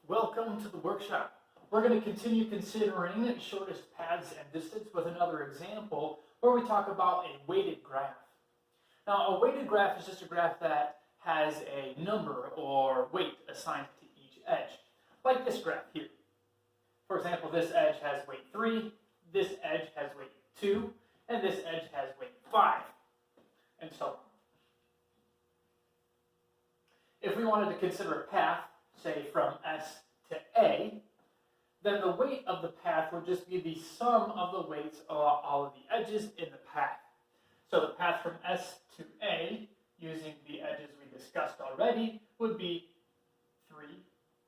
Welcome to the workshop. We're going to continue considering shortest paths and distance with another example where we talk about a weighted graph. Now, a weighted graph is just a graph that has a number or weight assigned to each edge, like this graph here. For example, this edge has weight 3, this edge has weight 2, and this edge has weight 5, and so on. If we wanted to consider a path, say from S to A, then the weight of the path would just be the sum of the weights of all of the edges in the path. So the path from S to A, using the edges we discussed already, would be 3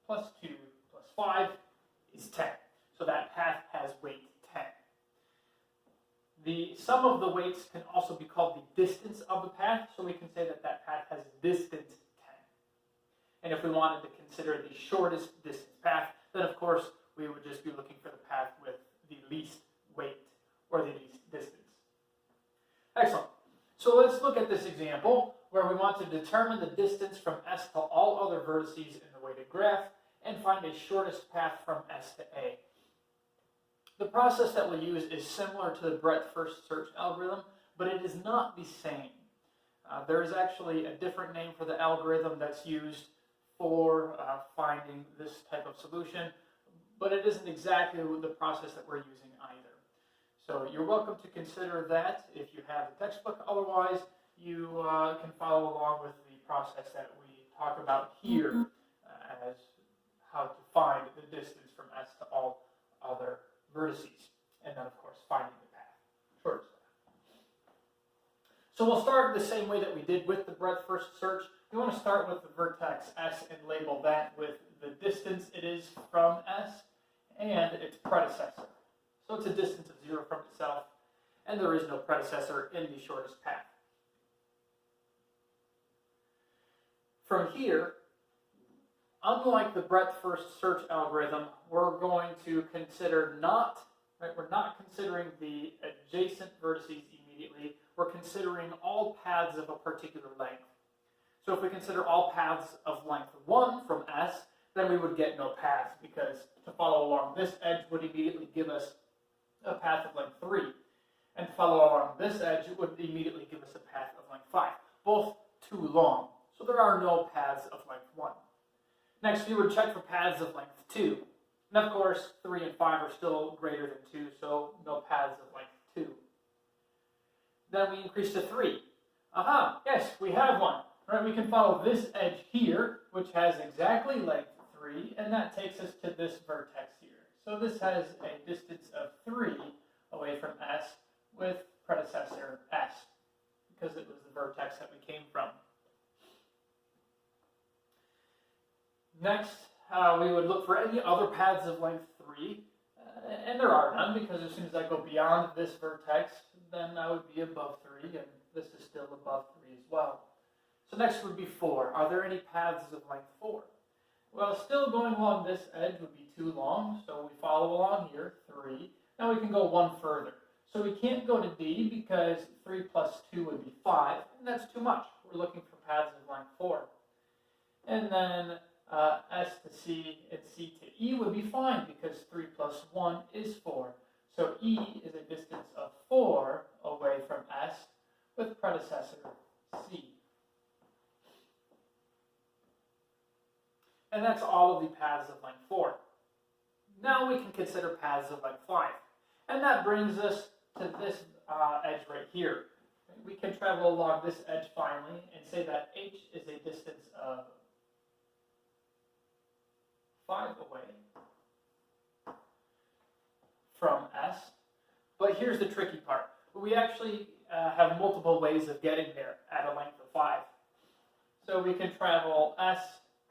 plus 2 plus 5 is 10. So that path has weight 10. The sum of the weights can also be called the distance of the path, so we can say that that path has distance 10. And if we wanted to consider the shortest distance path, then of course we would just be looking for the path with the least weight or the least distance. Excellent. So let's look at this example where we want to determine the distance from S to all other vertices in the weighted graph and find a shortest path from S to A. The process that we'll use is similar to the breadth-first search algorithm, but it is not the same. There is actually a different name for the algorithm that's used for finding this type of solution, but it isn't exactly the process that we're using either. So you're welcome to consider that if you have the textbook. Otherwise, you can follow along with the process that we talk about here as how to find the distance from S to all other vertices, and then of course finding the path, shortest path. So we'll start the same way that we did with the breadth-first search. We want to start with the vertex S and label that with the distance it is from S and its predecessor. So it's a distance of 0 from itself, and there is no predecessor in the shortest path. From here, unlike the breadth-first search algorithm, we're going to consider we're not considering the adjacent vertices immediately. We're considering all paths of a particular length. So if we consider all paths of length 1 from S, then we would get no path, because to follow along this edge would immediately give us a path of length 3. And to follow along this edge, it would immediately give us a path of length 5. Both too long. So there are no paths of length 1. Next, we would check for paths of length 2. And of course, 3 and 5 are still greater than 2, so no paths of length 2. Then we increase to 3. Yes, we have one. Right, we can follow this edge here, which has exactly length 3, and that takes us to this vertex here. So this has a distance of 3 away from S with predecessor S, because it was the vertex that we came from. Next, we would look for any other paths of length 3, and there are none, because as soon as I go beyond this vertex, then I would be above 3, and this is still above 3 as well. So next would be 4. Are there any paths of length 4? Well, still going along this edge would be too long, so we follow along here, 3. Now we can go one further. So we can't go to D because 3 plus 2 would be 5, and that's too much. We're looking for paths of length 4. And then S to C and C to E would be fine because 3 plus 1 is 4. So E is a distance of 4 away from S with predecessor C. And that's all of the paths of length 4. Now we can consider paths of length 5. And that brings us to this edge right here. We can travel along this edge finally and say that H is a distance of 5 away from S. But here's the tricky part. We actually have multiple ways of getting there at a length of 5. So we can travel S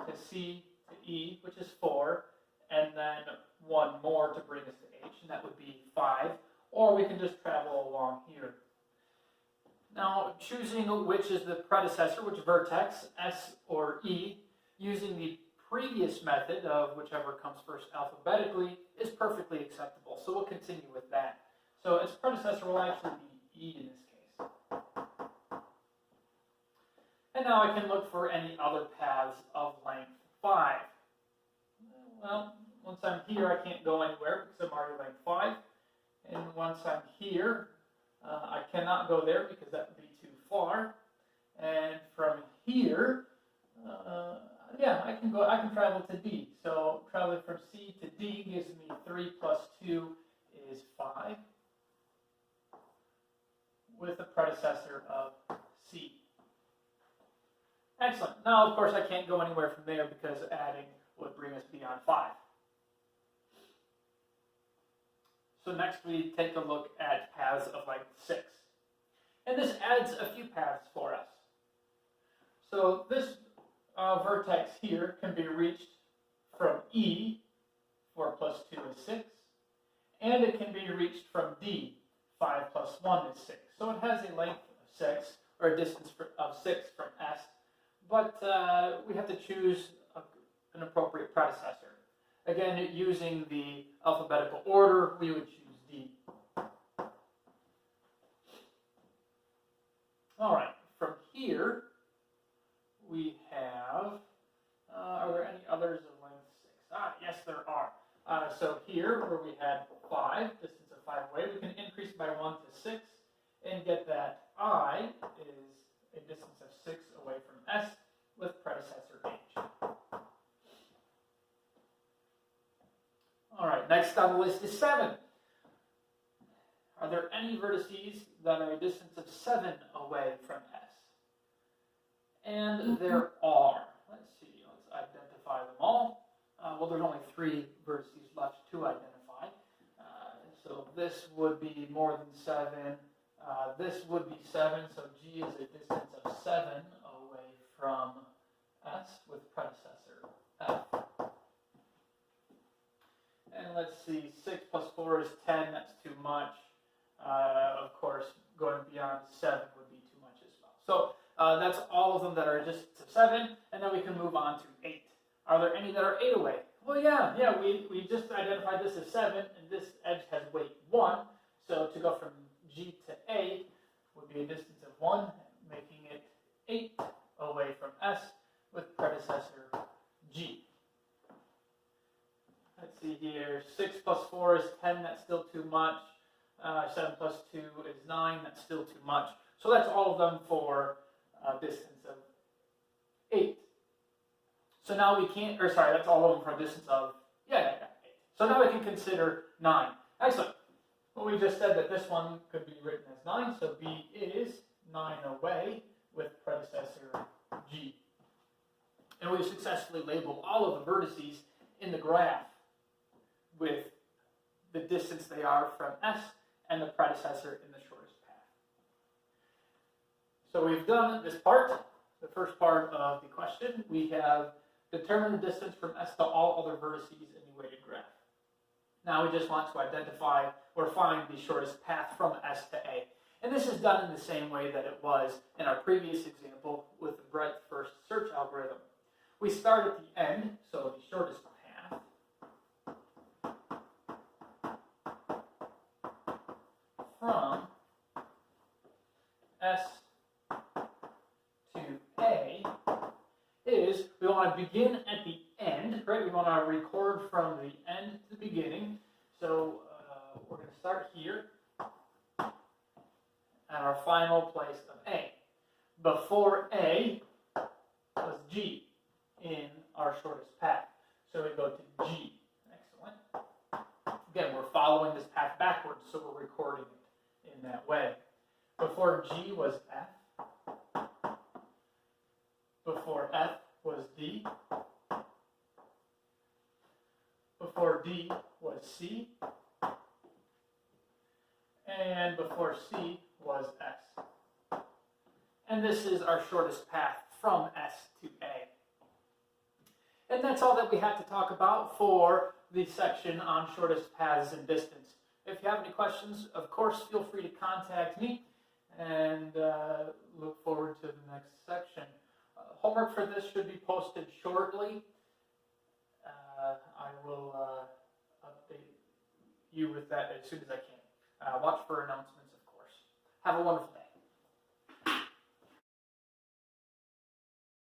to C to E, which is 4, and then one more to bring us to H, and that would be 5. Or we can just travel along here. Now, choosing which is the predecessor, which vertex, S or E, using the previous method of whichever comes first alphabetically, is perfectly acceptable. So we'll continue with that. So its predecessor will actually be E in this case. And now I can look for any other paths of length 5. here, I can't go anywhere because I'm already length 5. And once I'm here, I cannot go there because that would be too far. And from here, yeah, I can travel to D. So traveling from C to D gives me 3 plus 2 is 5 with the predecessor of C. Excellent. Now, of course, I can't go anywhere from there because adding would bring us beyond 5. So next we take a look at paths of length 6. And this adds a few paths for us. So this vertex here can be reached from E, 4 plus 2 is 6, and it can be reached from D, 5 plus 1 is 6. So it has a length of 6, or a distance of 6 from S, but we have to choose an appropriate predecessor. Again, using the alphabetical order, we would choose D. All right, from here, we have, are there any others of length 6? Yes, there are. So here, where we had 5, distance of 5 away, we can increase by 1 to 6 and get that I is a distance of 6 away from S with predecessor H. All right, next on the list is 7. Are there any vertices that are a distance of 7 away from S? And there are. Let's see, let's identify them all. Well, there's only 3 vertices left to identify. So this would be more than 7. This would be 7, so G is a distance of 7 away from S with predecessor F. And let's see, 6 plus 4 is 10, that's too much. Of course, going beyond 7 would be too much as well. So that's all of them that are a distance of 7, and then we can move on to 8. Are there any that are 8 away? Well, yeah, we just identified this as 7, and this edge has weight 1. So to go from G to A would be a distance of 1, making it 8 away from S with predecessor G. Let's see here, 6 plus 4 is 10, that's still too much. 7 plus 2 is 9, that's still too much. So that's all of them for a distance of 8. So now we can't, or sorry, that's all of them for a distance of, 8. So now we can consider 9. Excellent. Well, we just said that this one could be written as 9, so B is 9 away with predecessor G. And we've successfully labeled all of the vertices in the graph with the distance they are from S and the predecessor in the shortest path. So we've done this part, the first part of the question. We have determined the distance from S to all other vertices in the weighted graph. Now we just want to identify or find the shortest path from S to A. And this is done in the same way that it was in our previous example with the breadth first search algorithm. We start at the end, so the shortest path. From S to A is we want to begin at the end, right? We want to record from the end to the beginning. So we're going to start here at our final place of A. Before A was G in our shortest path. So we go to G. Excellent. Again, we're following this path backwards, so we're recording it in that way. Before G was F. Before F was D. Before D was C. And before C was S. And this is our shortest path from S to A. And that's all that we have to talk about for the section on shortest paths and distance. If you have any questions, of course, feel free to contact me, and look forward to the next section. Homework for this should be posted shortly. I will update you with that as soon as I can. Watch for announcements, of course. Have a wonderful day.